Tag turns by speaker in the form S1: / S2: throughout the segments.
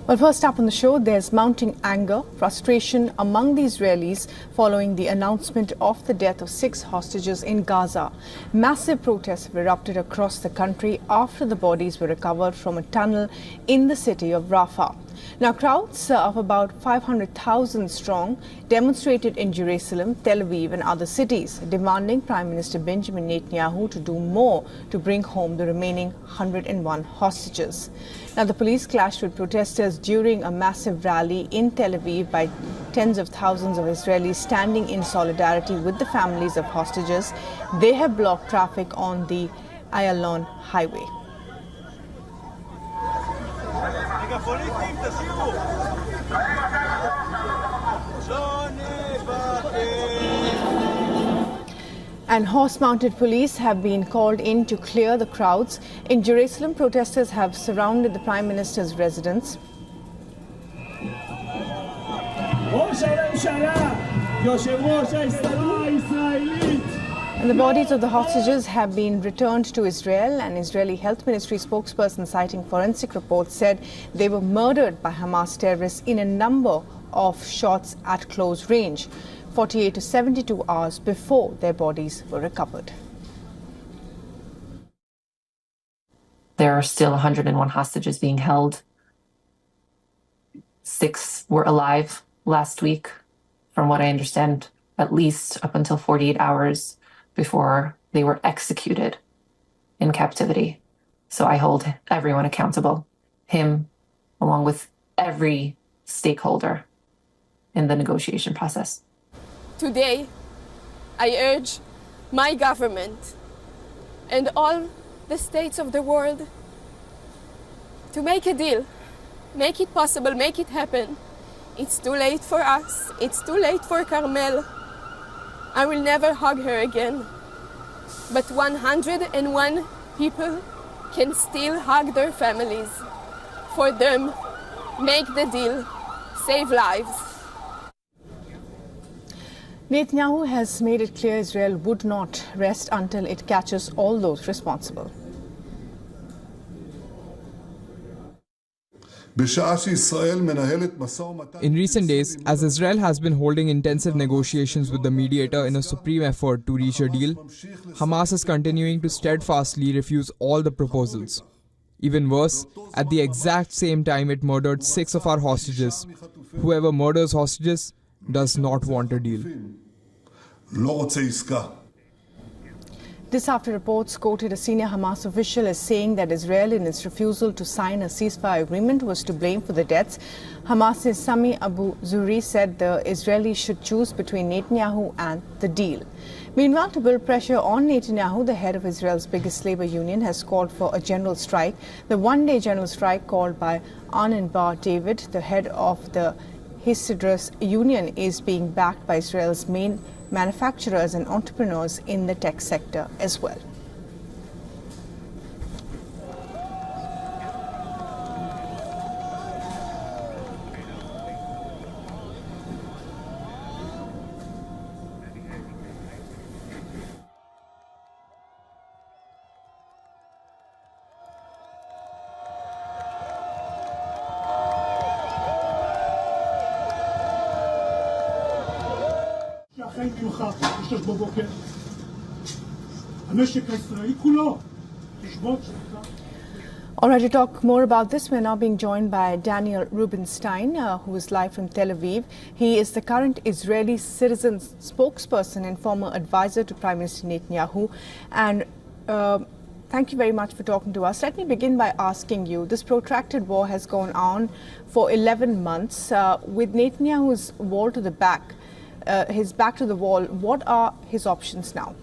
S1: Well, first up on the show, there's mounting anger, frustration among the Israelis following the announcement of the death of 6 hostages in Gaza. Massive protests have erupted across the country after the bodies were recovered from a tunnel in the city of Rafah. Now, crowds of about 500,000 strong demonstrated in Jerusalem, Tel Aviv and other cities, demanding Prime Minister Benjamin Netanyahu to do more to bring home the remaining 101 hostages. Now, the police clashed with protesters during a massive rally in Tel Aviv by tens of thousands of Israelis standing in solidarity with the families of hostages. They have blocked traffic on the Ayalon highway. And horse-mounted police have been called in to clear the crowds. In Jerusalem, protesters have surrounded the Prime Minister's residence. And the bodies of the hostages have been returned to Israel. An Israeli Health Ministry spokesperson citing forensic reports said they were murdered by Hamas terrorists in a number of shots at close range, 48 to 72 hours before their bodies were recovered.
S2: There are still 101 hostages being held. 6 were alive last week, from what I understand, at least up until 48 hours before they were executed in captivity. So I hold everyone accountable, him, along with every stakeholder in the negotiation process.
S3: Today, I urge my government and all the states of the world to make a deal, make it possible, make it happen. It's too late for us, it's too late for Carmel. I will never hug her again. But 101 people can still hug their families. For them, make the deal, save lives.
S1: Netanyahu has made it clear Israel would not rest until it catches all those responsible.
S4: In recent days, as Israel has been holding intensive negotiations with the mediator in a supreme effort to reach a deal, Hamas is continuing to steadfastly refuse all the proposals. Even worse, at the exact same time it murdered 6 of our hostages. Whoever murders hostages does not want a deal.
S1: This after reports quoted a senior Hamas official as saying that Israel, in its refusal to sign a ceasefire agreement, was to blame for the deaths. Hamas's Sami Abu Zuhri said the Israelis should choose between Netanyahu and the deal. Meanwhile, to build pressure on Netanyahu, the head of Israel's biggest labor union has called for a general strike. The one-day general strike called by Arnon Bar David, the head of the Histadrus union, is being backed by Israel's main manufacturers and entrepreneurs in the tech sector as well. All right, to talk more about this, we're now being joined by Daniel Rubinstein, who is live from Tel Aviv. He is the current Israeli citizens spokesperson and former advisor to Prime Minister Netanyahu. And thank you very much for talking to us. Let me begin by asking you, this protracted war has gone on for 11 months. With Netanyahu's wall to the back, his back to the wall, what are his options now?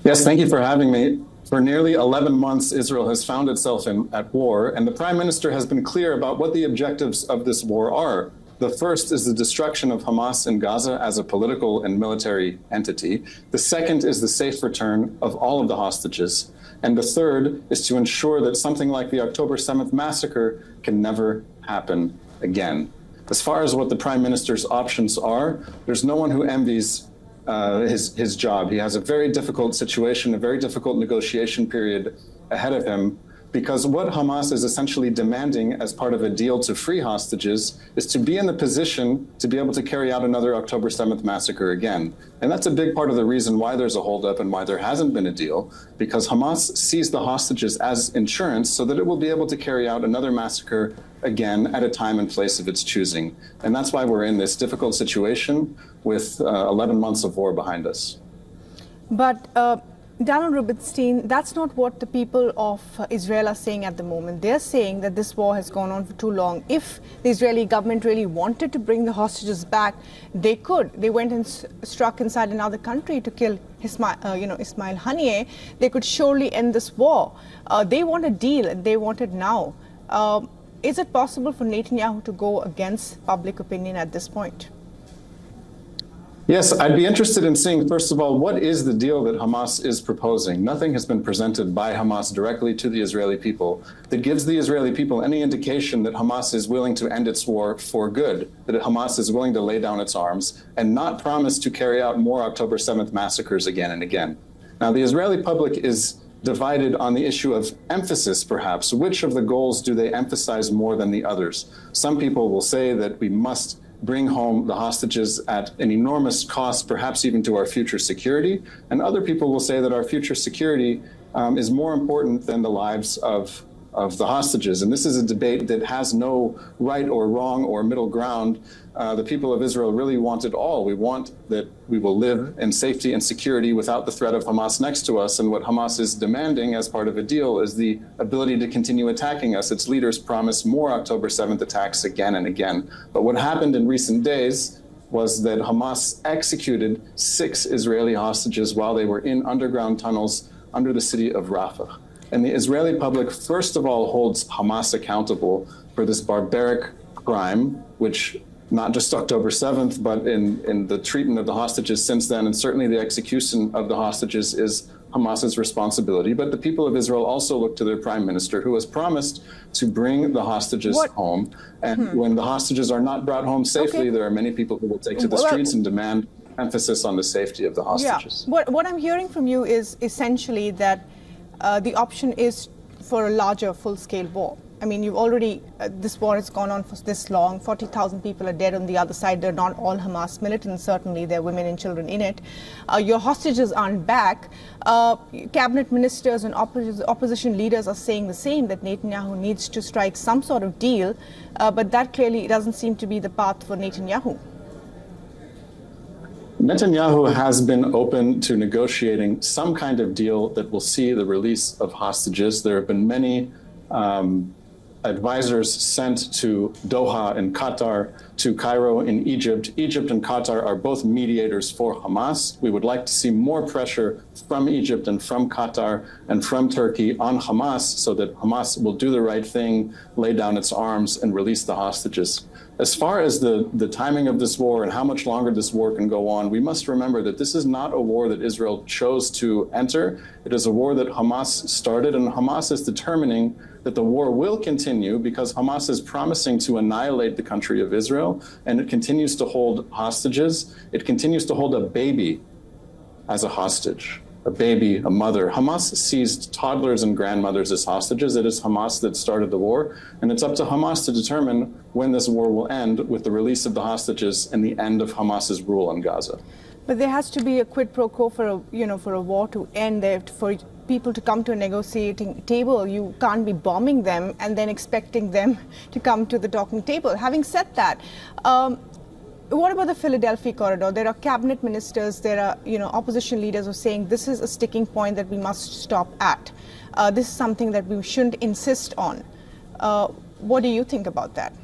S5: Yes, thank you for having me. For nearly 11 months, Israel has found itself at war, and the Prime Minister has been clear about what the objectives of this war are. The first is the destruction of Hamas in Gaza as a political and military entity. The second is the safe return of all of the hostages. And the third is to ensure that something like the October 7th massacre can never happen again. As far as what the Prime Minister's options are, there's no one who envies his job. He has a very difficult situation, a very difficult negotiation period ahead of him. because what Hamas is essentially demanding as part of a deal to free hostages is to be in the position to be able to carry out another October 7th massacre again. And that's a big part of the reason why there's a holdup and why there hasn't been a deal, because Hamas sees the hostages as insurance so that it will be able to carry out another massacre again at a time and place of its choosing. And that's why we're in this difficult situation with 11 months of war behind us.
S1: But Daniel Rubinstein, that's not what the people of Israel are saying at the moment. They're saying that this war has gone on for too long. If the Israeli government really wanted to bring the hostages back, they could. They went and struck inside another country to kill Ismail Haniyeh. They could surely end this war. They want a deal, and they want it now. Is it possible for Netanyahu to go against public opinion at this point?
S5: Yes, I'd be interested in seeing, first of all, what is the deal that Hamas is proposing? Nothing has been presented by Hamas directly to the Israeli people that gives the Israeli people any indication that Hamas is willing to end its war for good, that Hamas is willing to lay down its arms and not promise to carry out more October 7th massacres again and again. Now, the Israeli public is divided on the issue of emphasis, perhaps. Which of the goals do they emphasize more than the others? Some people will say that we must bring home the hostages at an enormous cost, perhaps even to our future security. And other people will say that our future security is more important than the lives of the hostages. And this is a debate that has no right or wrong or middle ground. The people of Israel really want it all. We want that we will live in safety and security without the threat of Hamas next to us. And what Hamas is demanding as part of a deal is the ability to continue attacking us. Its leaders promise more October 7th attacks again and again. But what happened in recent days was that Hamas executed 6 Israeli hostages while they were in underground tunnels under the city of Rafah. And the Israeli public, first of all, holds Hamas accountable for this barbaric crime, which not just October 7th, but in the treatment of the hostages since then, and certainly the execution of the hostages is Hamas's responsibility. But the people of Israel also look to their prime minister, who has promised to bring the hostages home. And when the hostages are not brought home safely, there are many people who will take to the streets and demand emphasis on the safety of the hostages.
S1: Yeah. What I'm hearing from you is essentially that the option is for a larger full-scale war. I mean, you've already, this war has gone on for this long. 40,000 people are dead on the other side. They're not all Hamas militants. Certainly, there are women and children in it. Your hostages aren't back. Cabinet ministers and opposition leaders are saying the same, that Netanyahu needs to strike some sort of deal. But that clearly doesn't seem to be the path for Netanyahu.
S5: Netanyahu has been open to negotiating some kind of deal that will see the release of hostages. There have been many advisors sent to Doha in Qatar, to Cairo in Egypt. Egypt and Qatar are both mediators for Hamas. We would like to see more pressure from Egypt and from Qatar and from Turkey on Hamas so that Hamas will do the right thing, lay down its arms, and release the hostages. As far as the timing of this war and how much longer this war can go on, we must remember that this is not a war that Israel chose to enter. It is a war that Hamas started, and Hamas is determining that the war will continue because Hamas is promising to annihilate the country of Israel, and it continues to hold hostages. It continues to hold a baby as a hostage. A baby, a mother. Hamas seized toddlers and grandmothers as hostages. It is Hamas that started the war, and it's up to Hamas to determine when this war will end with the release of the hostages and the end of Hamas's rule on Gaza.
S1: But there has to be a quid pro quo for a war to end. For people to come to a negotiating table, you can't be bombing them and then expecting them to come to the talking table. Having said that, what about the Philadelphia corridor? There are cabinet ministers, there are opposition leaders who are saying this is a sticking point that we must stop at. This is something that we shouldn't insist on. What do you think about that?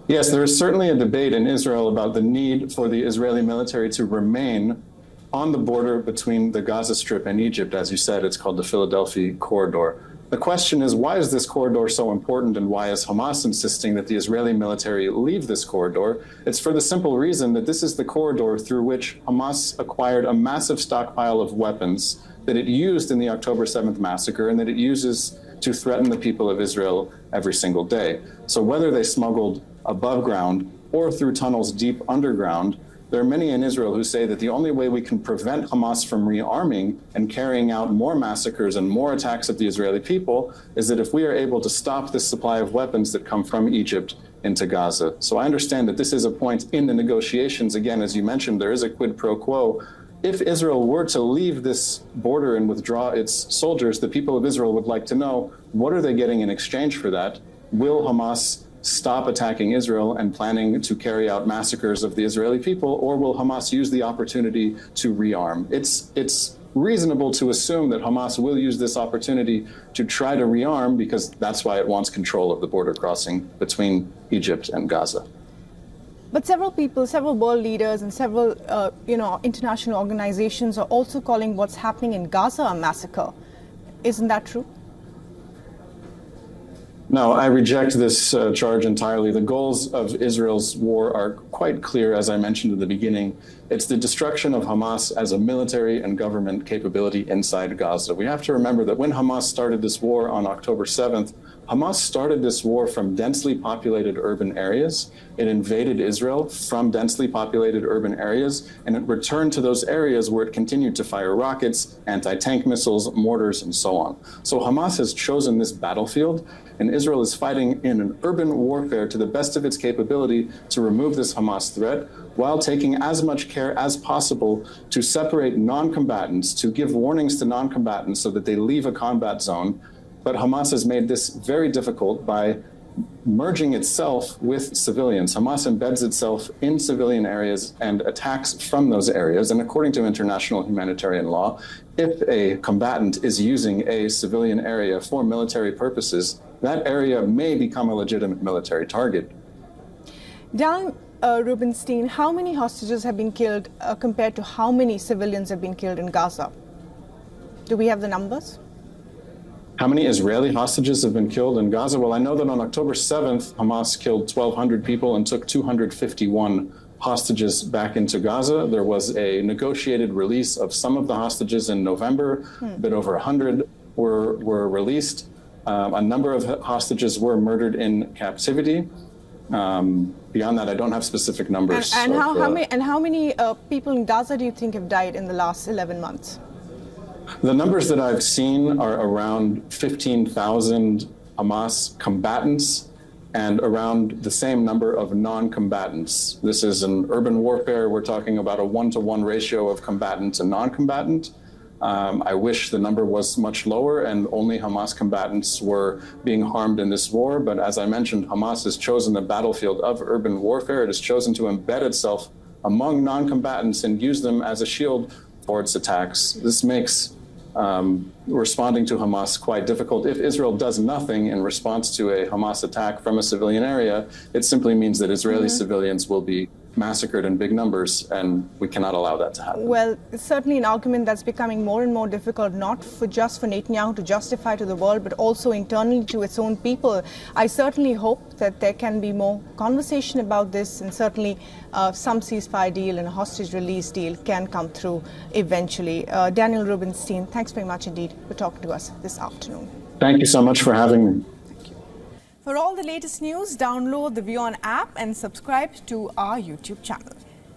S5: Yes, there is certainly a debate in Israel about the need for the Israeli military to remain on the border between the Gaza Strip and Egypt. As you said, it's called the Philadelphia corridor. The question is, why is this corridor so important, and why is Hamas insisting that the Israeli military leave this corridor? It's for the simple reason that this is the corridor through which Hamas acquired a massive stockpile of weapons that it used in the October 7th massacre and that it uses to threaten the people of Israel every single day. So whether they smuggled above ground or through tunnels deep underground, There are many in Israel who say that the only way we can prevent Hamas from rearming and carrying out more massacres and more attacks of the Israeli people is that if we are able to stop this supply of weapons that come from Egypt into Gaza. So I understand that this is a point in the negotiations. Again, as you mentioned, there is a quid pro quo. If Israel were to leave this border and withdraw its soldiers, the people of Israel would like to know, what are they getting in exchange for that? Will Hamas stop attacking Israel and planning to carry out massacres of the Israeli people, or will Hamas use the opportunity to rearm? It's reasonable to assume that Hamas will use this opportunity to try to rearm, because that's why it wants control of the border crossing between Egypt and Gaza.
S1: But several people, several world leaders and several international organizations are also calling what's happening in Gaza a massacre. Isn't that true?
S5: No, I reject this charge entirely. The goals of Israel's war are quite clear, as I mentioned at the beginning. It's the destruction of Hamas as a military and government capability inside Gaza. We have to remember that when Hamas started this war on October 7th, Hamas started this war from densely populated urban areas. It invaded Israel from densely populated urban areas, and it returned to those areas where it continued to fire rockets, anti-tank missiles, mortars, and so on. So Hamas has chosen this battlefield, and Israel is fighting in an urban warfare to the best of its capability to remove this Hamas threat, while taking as much care as possible to separate non-combatants, to give warnings to non-combatants so that they leave a combat zone. But Hamas has made this very difficult by merging itself with civilians. Hamas embeds itself in civilian areas and attacks from those areas. And according to international humanitarian law, if a combatant is using a civilian area for military purposes, that area may become a legitimate military target.
S1: Dan Rubinstein, how many hostages have been killed compared to how many civilians have been killed in Gaza? Do we have the numbers?
S5: How many Israeli hostages have been killed in Gaza? Well, I know that on October 7th, Hamas killed 1,200 people and took 251 hostages back into Gaza. There was a negotiated release of some of the hostages in November. A bit over 100 were released. A number of hostages were murdered in captivity. Beyond that, I don't have specific numbers.
S1: And how many people in Gaza do you think have died in the last 11 months?
S5: The numbers that I've seen are around 15,000 Hamas combatants and around the same number of non-combatants. This is an urban warfare. We're talking about a 1-to-1 ratio of combatant to non-combatant. I wish the number was much lower and only Hamas combatants were being harmed in this war. But as I mentioned, Hamas has chosen the battlefield of urban warfare. It has chosen to embed itself among non-combatants and use them as a shield for its attacks. This makes responding to Hamas quite difficult. If Israel does nothing in response to a Hamas attack from a civilian area, it simply means that Israeli civilians will be massacred in big numbers, and we cannot allow that to happen.
S1: Well, it's certainly an argument that's becoming more and more difficult, not just for Netanyahu to justify to the world, but also internally to its own people. I certainly hope that there can be more conversation about this, and certainly some ceasefire deal and a hostage release deal can come through eventually. Daniel Rubinstein, thanks very much indeed for talking to us this afternoon.
S5: Thank you so much for having me.
S1: For all the latest news, download the WION app and subscribe to our YouTube channel.